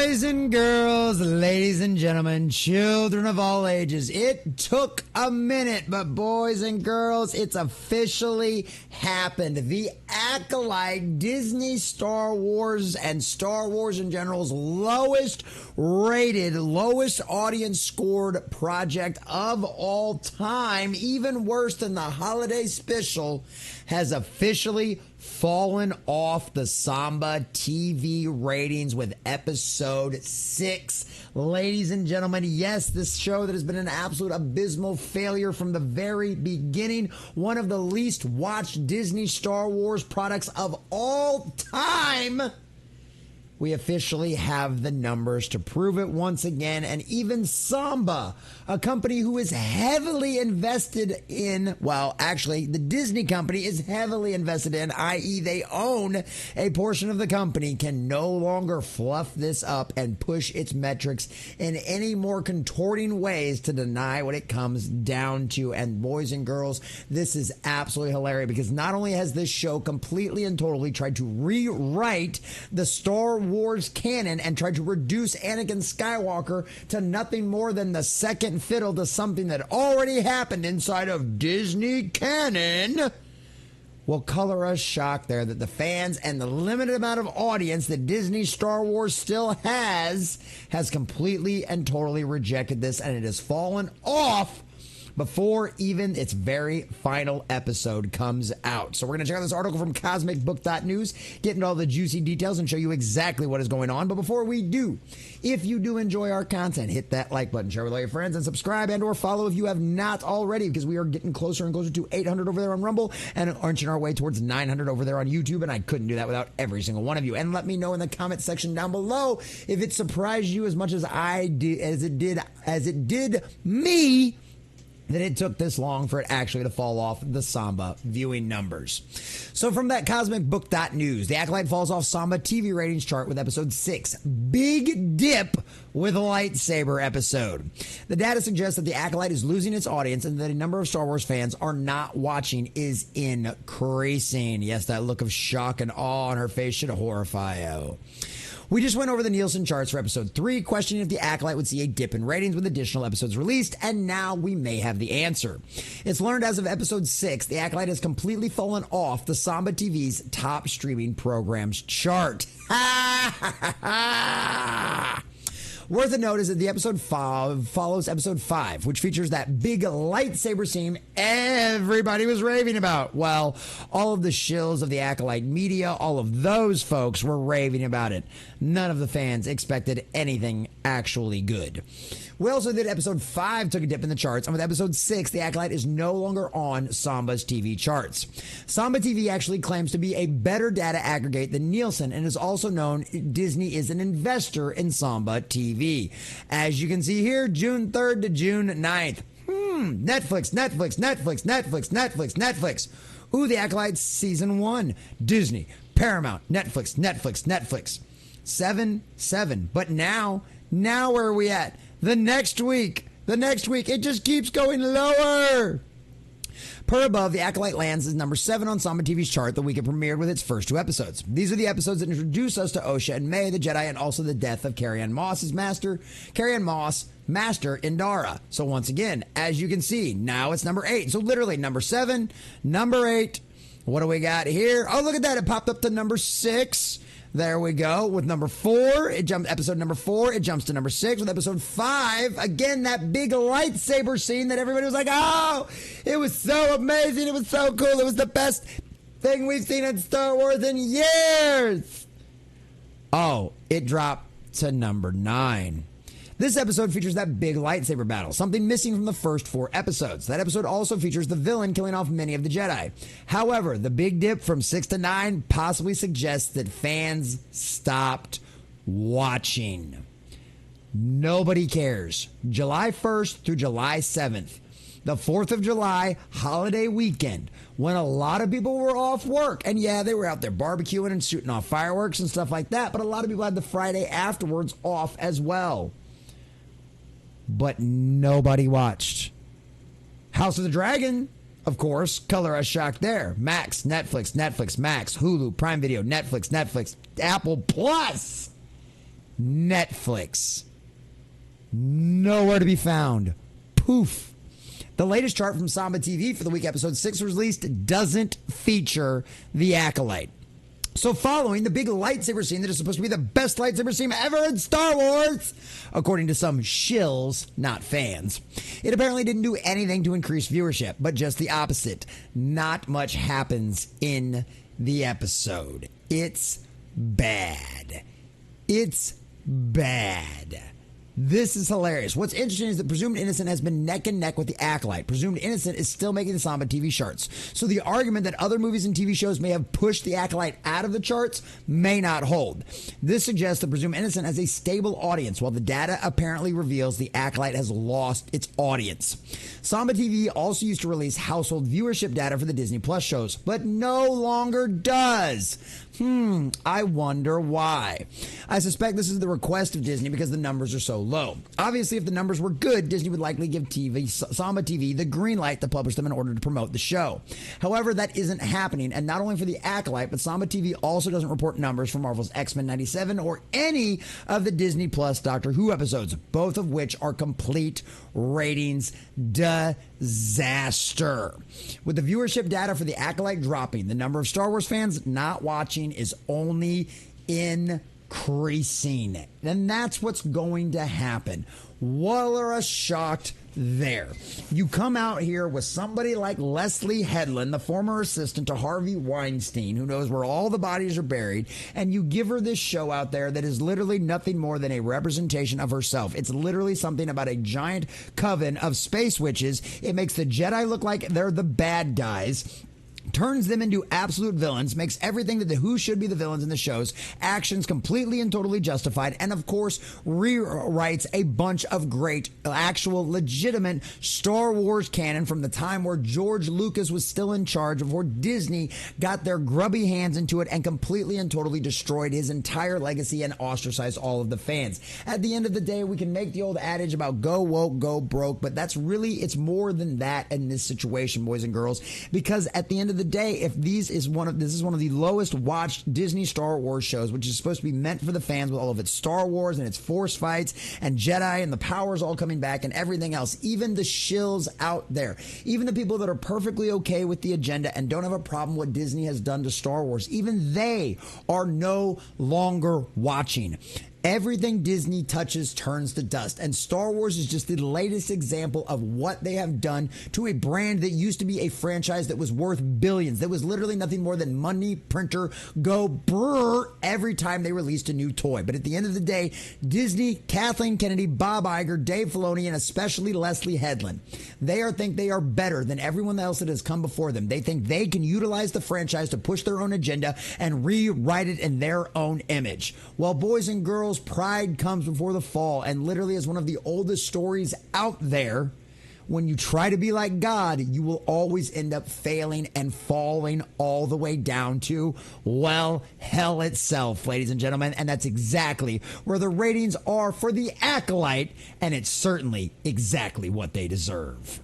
Boys and girls, ladies and gentlemen, children of all ages, it took a minute, but boys and girls, it's officially happened. The Acolyte, Disney, Star Wars, and Star Wars in general's lowest rated, lowest audience scored project of all time, even worse than the holiday special, has officially fallen off the Samba TV ratings with episode 6. Ladies and gentlemen, yes, this show that has been an absolute abysmal failure from the very beginning, one of the least watched Disney Star Wars products of all time. We officially have the numbers to prove it once again, and even Samba, a company who is heavily invested in, well, actually, the Disney company is heavily invested in, i.e. they own a portion of the company, can no longer fluff this up and push its metrics in any more contorting ways to deny what it comes down to. And boys and girls, this is absolutely hilarious because not only has this show completely and totally tried to rewrite the Star Wars canon and tried to reduce Anakin Skywalker to nothing more than the second fiddle to something that already happened inside of Disney canon, will color us shocked there that the fans and the limited amount of audience that Disney Star Wars still has completely and totally rejected this, and it has fallen off before even its very final episode comes out. So we're going to check out this article from cosmicbook.news, get into all the juicy details and show you exactly what is going on. But before we do, if you do enjoy our content, hit that like button, share with all your friends, and subscribe and or follow if you have not already, because we are getting closer and closer to 800 over there on Rumble and inching our way towards 900 over there on YouTube, and I couldn't do that without every single one of you. And let me know in the comment section down below if it surprised you as much as it did me, that it took this long for it actually to fall off the Samba viewing numbers. So from that cosmicbook.news, the Acolyte falls off Samba TV ratings chart with episode 6. Big dip with a lightsaber episode. The data suggests that the Acolyte is losing its audience and that a number of Star Wars fans are not watching is increasing. Yes, that look of shock and awe on her face should horrify you. We just went over the Nielsen charts for episode 3, questioning if the Acolyte would see a dip in ratings with additional episodes released, and now we may have the answer. It's learned as of episode 6, the Acolyte has completely fallen off the Samba TV's top streaming programs chart. Worth a note is that the episode 5 follows episode 5, which features that big lightsaber scene everybody was raving about. Well, all of the shills of the Acolyte media, all of those folks were raving about it. None of the fans expected anything actually good. We also did episode 5 took a dip in the charts, and with episode 6, the Acolyte is no longer on Samba's TV charts. Samba TV actually claims to be a better data aggregate than Nielsen, and is also known Disney is an investor in Samba TV. As you can see here, June 3rd to June 9th. Netflix. Ooh, the Acolyte season 1. Disney, Paramount, Netflix. 7. But now where are we at? The next week, it just keeps going lower. Per above, the Acolyte lands as number 7 on Samba TV's chart the week it premiered with its first 2 episodes. These are the episodes that introduce us to Osha and May, the Jedi, and also the death of Carrie-Anne Moss, master Indara. So once again, as you can see, now it's number 8. So literally number 7, number 8. What do we got here? Oh, look at that. It popped up to number 6. There we go. With number 4, episode number 4, it jumps to number 6. With episode 5, again, that big lightsaber scene that everybody was like, oh, it was so amazing. It was so cool. It was the best thing we've seen in Star Wars in years. Oh, it dropped to number 9. This episode features that big lightsaber battle, something missing from the first 4 episodes. That episode also features the villain killing off many of the Jedi. However, the big dip from 6 to 9 possibly suggests that fans stopped watching. Nobody cares. July 1st through July 7th. The 4th of July holiday weekend, when a lot of people were off work. And yeah, they were out there barbecuing and shooting off fireworks and stuff like that. But a lot of people had the Friday afterwards off as well. But nobody watched. House of the Dragon, of course, color us shocked there. Max, Netflix, Max, Hulu, Prime Video, Netflix, Apple Plus. Netflix. Nowhere to be found. Poof. The latest chart from Samba TV for the week episode 6 was released doesn't feature the Acolyte. So following the big lightsaber scene that is supposed to be the best lightsaber scene ever in Star Wars, according to some shills, not fans, it apparently didn't do anything to increase viewership, but just the opposite. Not much happens in the episode. It's bad. It's bad. This is hilarious. What's interesting is that Presumed Innocent has been neck and neck with the Acolyte. Presumed Innocent is still making the Samba TV charts. So the argument that other movies and TV shows may have pushed the Acolyte out of the charts may not hold. This suggests that Presumed Innocent has a stable audience, while the data apparently reveals the Acolyte has lost its audience. Samba TV also used to release household viewership data for the Disney Plus shows, but no longer does. I wonder why. I suspect this is the request of Disney because the numbers are so low. Obviously, if the numbers were good, Disney would likely give Samba TV the green light to publish them in order to promote the show. However, that isn't happening, and not only for the Acolyte, but Samba TV also doesn't report numbers for Marvel's X-Men 97 or any of the Disney Plus Doctor Who episodes, both of which are complete ratings disaster. With the viewership data for the Acolyte dropping, the number of Star Wars fans not watching is only increasing. And that's what's going to happen. Wallera shocked there. You come out here with somebody like Leslie Headland, the former assistant to Harvey Weinstein, who knows where all the bodies are buried, and you give her this show out there that is literally nothing more than a representation of herself. It's literally something about a giant coven of space witches. It makes the Jedi look like they're the bad guys, turns them into absolute villains, makes everything that the Who should be the villains in the show's actions completely and totally justified, and of course rewrites a bunch of great, actual, legitimate Star Wars canon from the time where George Lucas was still in charge, before Disney got their grubby hands into it and completely and totally destroyed his entire legacy and ostracized all of the fans. At the end of the day, we can make the old adage about go woke, go broke, but it's more than that in this situation, boys and girls, because at the end of the day, if this is one of the lowest watched Disney Star Wars shows, which is supposed to be meant for the fans with all of its Star Wars and its Force fights and Jedi and the powers all coming back and everything else, even the shills out there, even the people that are perfectly okay with the agenda and don't have a problem what Disney has done to Star Wars, even they are no longer watching. Everything Disney touches turns to dust, and Star Wars is just the latest example of what they have done to a brand that used to be a franchise that was worth billions, that was literally nothing more than money printer go brrr every time they released a new toy. But at the end of the day, Disney, Kathleen Kennedy, Bob Iger, Dave Filoni, and especially Leslie Headland, think they are better than everyone else that has come before them. They think they can utilize the franchise to push their own agenda and rewrite it in their own image. Well, boys and girls, pride comes before the fall, and literally is one of the oldest stories out there. When you try to be like God, you will always end up failing and falling all the way down to, well, hell itself, ladies and gentlemen. And that's exactly where the ratings are for the Acolyte, and it's certainly exactly what they deserve.